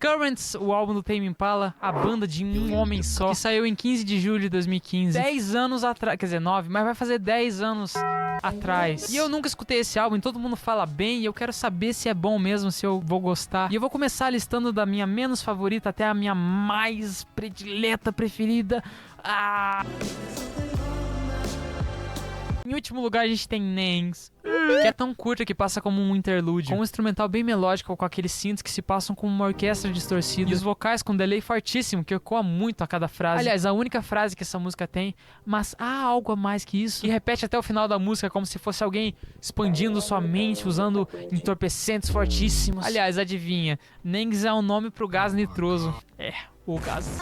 Currents, o álbum do Tame Impala, a banda de um homem só, que saiu em 15 de julho de 2015. 10 anos atrás, quer dizer, 9, mas vai fazer 10 anos atrás. E eu nunca escutei esse álbum, todo mundo fala bem, e eu quero saber se é bom mesmo, se eu vou gostar. E eu vou começar listando da minha menos favorita até a minha mais predileta, preferida. Em último lugar a gente tem Nangs, que é tão curta que passa como um interlúdio, com um instrumental bem melódico, com aqueles synths que se passam como uma orquestra distorcida, e os vocais com um delay fortíssimo, que ecoa muito a cada frase. Aliás, a única frase que essa música tem, mas há algo a mais que isso, e repete até o final da música como se fosse alguém expandindo sua mente, usando entorpecentes fortíssimos. Aliás, adivinha, Nangs é um nome pro gás nitroso. O gás.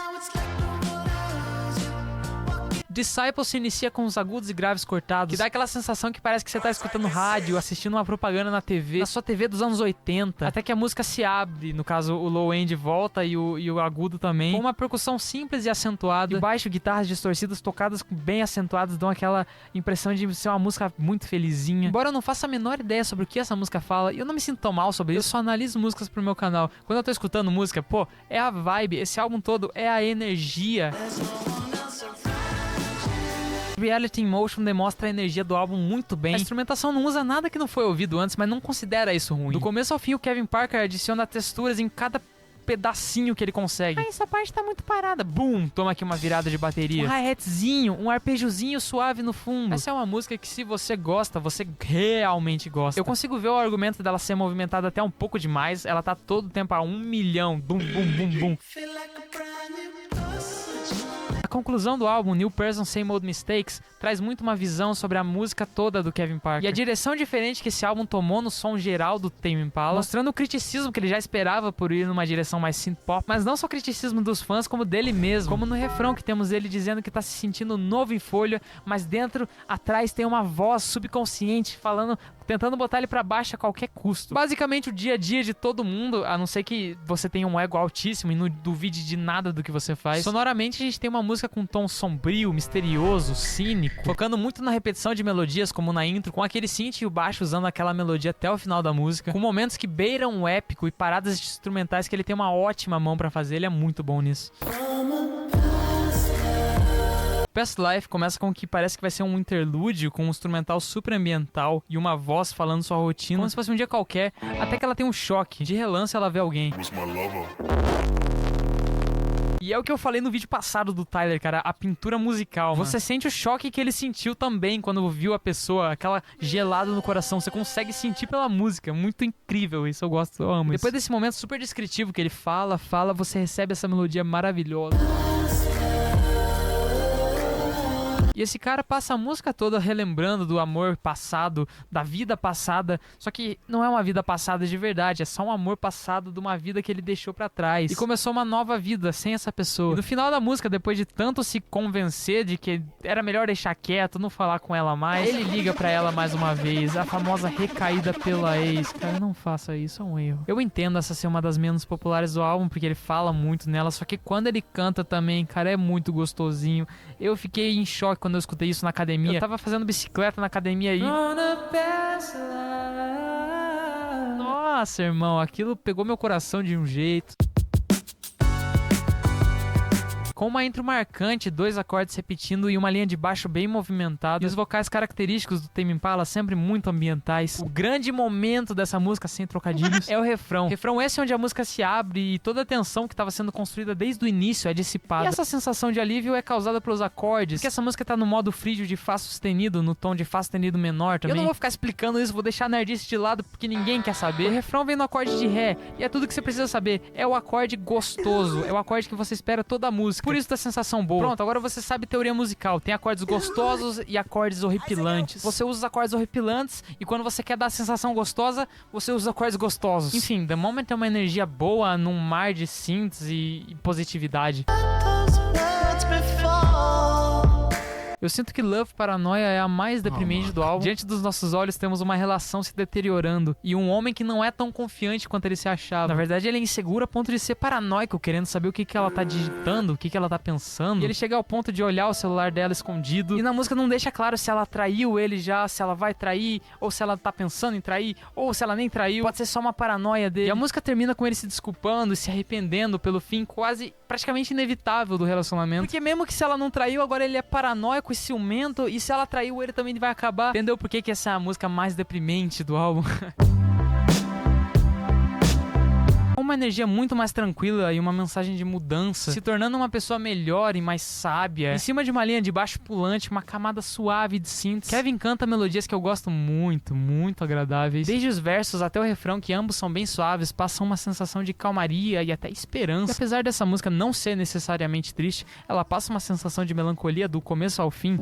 Disciples se inicia com os agudos e graves cortados, que dá aquela sensação que parece que você tá escutando rádio, assistindo uma propaganda na TV, na sua TV dos anos 80, até que a música se abre, no caso o low end volta e o agudo também, com uma percussão simples e acentuada, e baixo, guitarras distorcidas tocadas bem acentuadas, dão aquela impressão de ser uma música muito felizinha. Embora eu não faça a menor ideia sobre o que essa música fala, e eu não me sinto tão mal sobre isso, eu só analiso músicas pro meu canal. Quando eu tô escutando música, pô, é a vibe, esse álbum todo é a energia. Reality in Motion demonstra a energia do álbum muito bem. A instrumentação não usa nada que não foi ouvido antes, mas não considera isso ruim. Do começo ao fim, o Kevin Parker adiciona texturas em cada pedacinho que ele consegue. Essa parte tá muito parada. Boom! Toma aqui uma virada de bateria. Um hi-hatzinho, um arpejozinho suave no fundo. Essa é uma música que, se você gosta, você realmente gosta. Eu consigo ver o argumento dela ser movimentada até um pouco demais. Ela tá todo o tempo a 1 milhão. Bum, bum, bum, bum. A conclusão do álbum, New Person, Same Old Mistakes, traz muito uma visão sobre a música toda do Kevin Parker e a direção diferente que esse álbum tomou no som geral do Tame Impala, mostrando o criticismo que ele já esperava por ir numa direção mais synth-pop, mas não só criticismo dos fãs, como dele mesmo, como no refrão que temos ele dizendo que tá se sentindo novo em folha, mas dentro, atrás, tem uma voz subconsciente falando, tentando botar ele pra baixo a qualquer custo. Basicamente o dia a dia de todo mundo, a não ser que você tenha um ego altíssimo e não duvide de nada do que você faz. Sonoramente a gente tem uma música com um tom sombrio, misterioso, cínico, focando muito na repetição de melodias, como na intro, com aquele synth e o baixo usando aquela melodia até o final da música, com momentos que beiram o épico e paradas instrumentais que ele tem uma ótima mão pra fazer, ele é muito bom nisso. Past Life começa com o que parece que vai ser um interlúdio, com um instrumental super ambiental e uma voz falando sua rotina, como se fosse um dia qualquer, até que ela tem um choque. De relance ela vê alguém. E é o que eu falei no vídeo passado do Tyler, cara, a pintura musical. Você sente o choque que ele sentiu também quando viu a pessoa, aquela gelada no coração. Você consegue sentir pela música, muito incrível isso, eu gosto, eu amo isso. Depois desse momento super descritivo que ele fala, você recebe essa melodia maravilhosa. E esse cara passa a música toda relembrando do amor passado, da vida passada, só que não é uma vida passada de verdade, é só um amor passado de uma vida que ele deixou pra trás. E começou uma nova vida sem essa pessoa. E no final da música, depois de tanto se convencer de que era melhor deixar quieto, não falar com ela mais, ele liga pra ela mais uma vez, a famosa recaída pela ex. Cara, não faça isso, é um erro. Eu entendo essa ser uma das menos populares do álbum, porque ele fala muito nela, só que quando ele canta também, cara, é muito gostosinho. Eu fiquei em choque quando eu escutei isso na academia. Eu tava fazendo bicicleta na academia aí. Nossa, irmão, aquilo pegou meu coração de um jeito. Com uma intro marcante, 2 acordes repetindo e uma linha de baixo bem movimentada, e os vocais característicos do Tame Impala sempre muito ambientais. O grande momento dessa música, sem trocadilhos, é o refrão. O refrão esse é onde a música se abre e toda a tensão que estava sendo construída desde o início é dissipada. E essa sensação de alívio é causada pelos acordes, porque essa música tá no modo frígio de Fá sustenido, no tom de Fá sustenido menor também. Eu não vou ficar explicando isso, vou deixar a nerdice de lado porque ninguém quer saber. O refrão vem no acorde de Ré, e é tudo que você precisa saber. É o acorde gostoso, é o acorde que você espera toda a música. Por isso da sensação boa. Pronto, agora você sabe teoria musical. Tem acordes gostosos e acordes horripilantes. Você usa os acordes horripilantes e quando você quer dar a sensação gostosa, você usa acordes gostosos. Enfim, The Moment é uma energia boa num mar de synths e positividade. Eu sinto que Love Paranoia é a mais deprimente do álbum. Diante dos nossos olhos temos uma relação se deteriorando e um homem que não é tão confiante quanto ele se achava. Na verdade, ele é inseguro a ponto de ser paranoico, querendo saber o que ela tá digitando, o que ela tá pensando. E ele chega ao ponto de olhar o celular dela escondido. E na música não deixa claro se ela traiu ele já, se ela vai trair, ou se ela tá pensando em trair, ou se ela nem traiu. Pode ser só uma paranoia dele. E a música termina com ele se desculpando e se arrependendo pelo fim quase praticamente inevitável do relacionamento. Porque mesmo que se ela não traiu, agora ele é paranoico e ciumento, e se ela traiu, ele também vai acabar. Entendeu por que essa é a música mais deprimente do álbum? Uma energia muito mais tranquila e uma mensagem de mudança, se tornando uma pessoa melhor e mais sábia, em cima de uma linha de baixo pulante, uma camada suave de synths. Kevin canta melodias que eu gosto muito, muito agradáveis. Desde os versos até o refrão, que ambos são bem suaves, passam uma sensação de calmaria e até esperança. E apesar dessa música não ser necessariamente triste, ela passa uma sensação de melancolia do começo ao fim.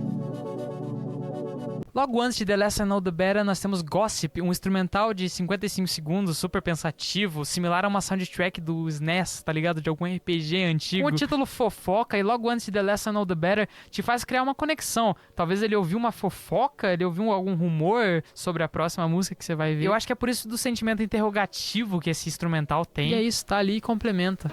Logo antes de The Less I Know The Better, nós temos Gossip, um instrumental de 55 segundos, super pensativo, similar a uma soundtrack do SNES, tá ligado? De algum RPG antigo. Com o título fofoca, e logo antes de The Less I Know The Better, te faz criar uma conexão. Talvez ele ouviu uma fofoca, ele ouviu algum rumor sobre a próxima música que você vai ver. Eu acho que é por isso do sentimento interrogativo que esse instrumental tem. E é isso, tá ali e complementa.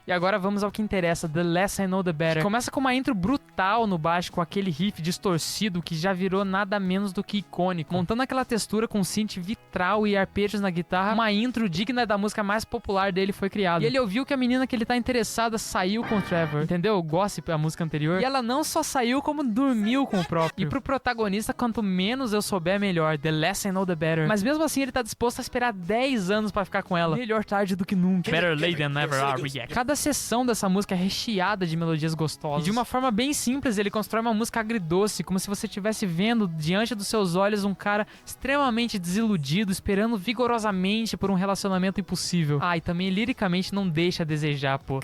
E agora vamos ao que interessa, The Less I Know The Better. Começa com uma intro brutal no baixo, com aquele riff distorcido que já virou nada menos do que icônico. Montando aquela textura com synth vitral e arpejos na guitarra, uma intro digna da música mais popular dele foi criada. E ele ouviu que a menina que ele tá interessada saiu com o Trevor, entendeu? Gossip, a música anterior. E ela não só saiu, como dormiu com o próprio. E pro protagonista, quanto menos eu souber, melhor. The Less I Know The Better. Mas mesmo assim, ele tá disposto a esperar 10 anos pra ficar com ela. Melhor tarde do que nunca. Better late than never, react. Cada sessão dessa música é recheada de melodias gostosas. E de uma forma bem simples, ele constrói uma música agridoce, como se você estivesse vendo diante dos seus olhos um cara extremamente desiludido, esperando vigorosamente por um relacionamento impossível. Ah, e também liricamente não deixa a desejar, pô.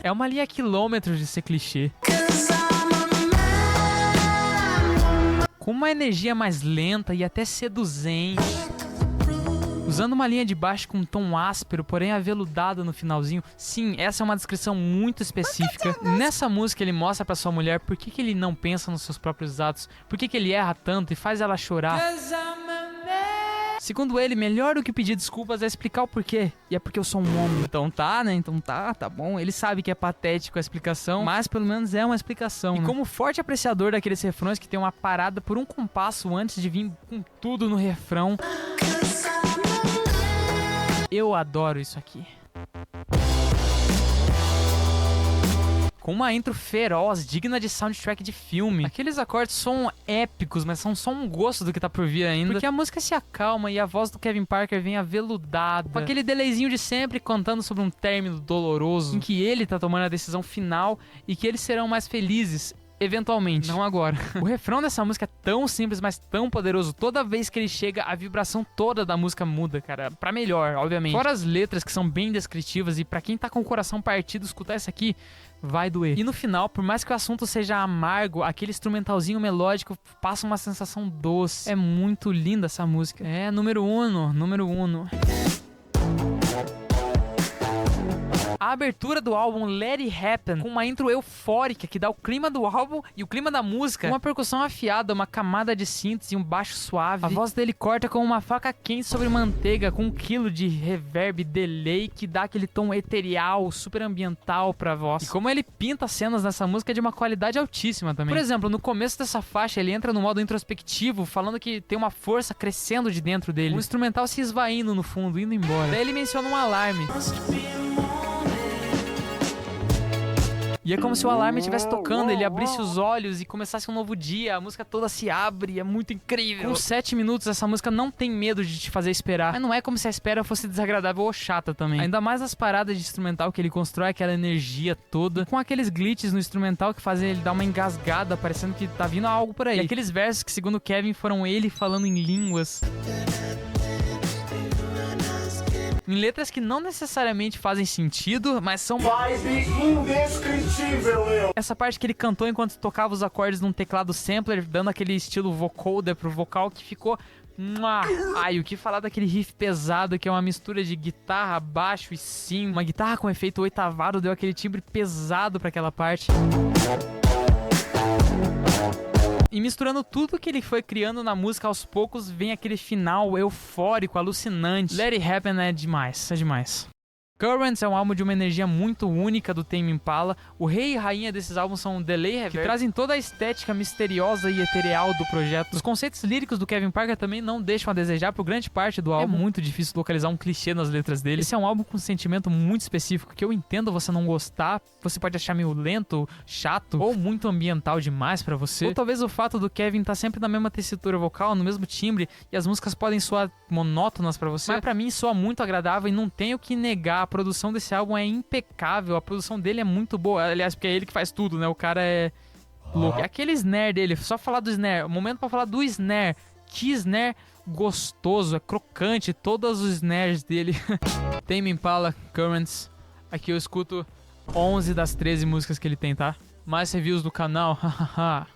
É uma linha a quilômetros de ser clichê. Com uma energia mais lenta e até seduzente. Usando uma linha de baixo com um tom áspero, porém aveludado no finalzinho. Sim, essa é uma descrição muito específica. Nessa música ele mostra pra sua mulher por que ele não pensa nos seus próprios atos, por que ele erra tanto e faz ela chorar. Segundo ele, melhor do que pedir desculpas é explicar o porquê. E é porque eu sou um homem. Então tá, né? Então tá bom. Ele sabe que é patético a explicação, mas pelo menos é uma explicação. E como forte apreciador daqueles refrões que tem uma parada por um compasso antes de vir com tudo no refrão, eu adoro isso aqui. Com uma intro feroz, digna de soundtrack de filme. Aqueles acordes são épicos, mas são só um gosto do que tá por vir ainda. Porque a música se acalma e a voz do Kevin Parker vem aveludada, com aquele delayzinho de sempre contando sobre um término doloroso, em que ele tá tomando a decisão final e que eles serão mais felizes. Eventualmente, não agora. O refrão dessa música é tão simples, mas tão poderoso. Toda vez que ele chega, a vibração toda da música muda, cara. Pra melhor, obviamente. Fora as letras, que são bem descritivas. E pra quem tá com o coração partido, escutar isso aqui vai doer. E no final, por mais que o assunto seja amargo, aquele instrumentalzinho melódico passa uma sensação doce. É muito linda essa música. É, número 1. A abertura do álbum Let It Happen, com uma intro eufórica que dá o clima do álbum e o clima da música, uma percussão afiada, uma camada de synths e um baixo suave. A voz dele corta com uma faca quente sobre manteiga, com 1 quilo de reverb delay que dá aquele tom eterial, super ambiental pra voz. E como ele pinta cenas nessa música é de uma qualidade altíssima também. Por exemplo, no começo dessa faixa ele entra no modo introspectivo, falando que tem uma força crescendo de dentro dele, um instrumental se esvaindo no fundo, indo embora. Daí ele menciona um alarme. E é como se o alarme estivesse tocando, ele abrisse os olhos e começasse um novo dia, a música toda se abre, é muito incrível. Com 7 minutos, essa música não tem medo de te fazer esperar, mas não é como se a espera fosse desagradável ou chata também. Ainda mais as paradas de instrumental que ele constrói, aquela energia toda, com aqueles glitches no instrumental que fazem ele dar uma engasgada, parecendo que tá vindo algo por aí. E aqueles versos que, segundo Kevin, foram ele falando em línguas. em letras que não necessariamente fazem sentido, mas são indescritível. Essa parte que ele cantou enquanto tocava os acordes num teclado sampler, dando aquele estilo vocoder pro vocal que ficou... Ai, o que falar daquele riff pesado que é uma mistura de guitarra, baixo e sim, uma guitarra com efeito oitavado deu aquele timbre pesado pra aquela parte. E misturando tudo que ele foi criando na música aos poucos, vem aquele final eufórico, alucinante. Let It Happen é demais, é demais. Currents é um álbum de uma energia muito única do Tame Impala. O rei e rainha desses álbuns são Delay e Reverb, que trazem toda a estética misteriosa e etereal do projeto. Os conceitos líricos do Kevin Parker também não deixam a desejar por grande parte do álbum. É muito difícil localizar um clichê nas letras dele. Esse é um álbum com um sentimento muito específico, que eu entendo você não gostar, você pode achar meio lento, chato, ou muito ambiental demais pra você. Ou talvez o fato do Kevin tá sempre na mesma tessitura vocal, no mesmo timbre, e as músicas podem soar monótonas pra você. Mas pra mim soa muito agradável e não tenho que negar. A produção desse álbum é impecável, a produção dele é muito boa, aliás, porque é ele que faz tudo, né? O cara é louco. Aquele snare dele, só falar do snare, o momento pra falar do snare, que snare gostoso, é crocante, todos os snares dele. Tame Impala, Currents, aqui eu escuto 11 das 13 músicas que ele tem, tá? Mais reviews do canal, hahaha.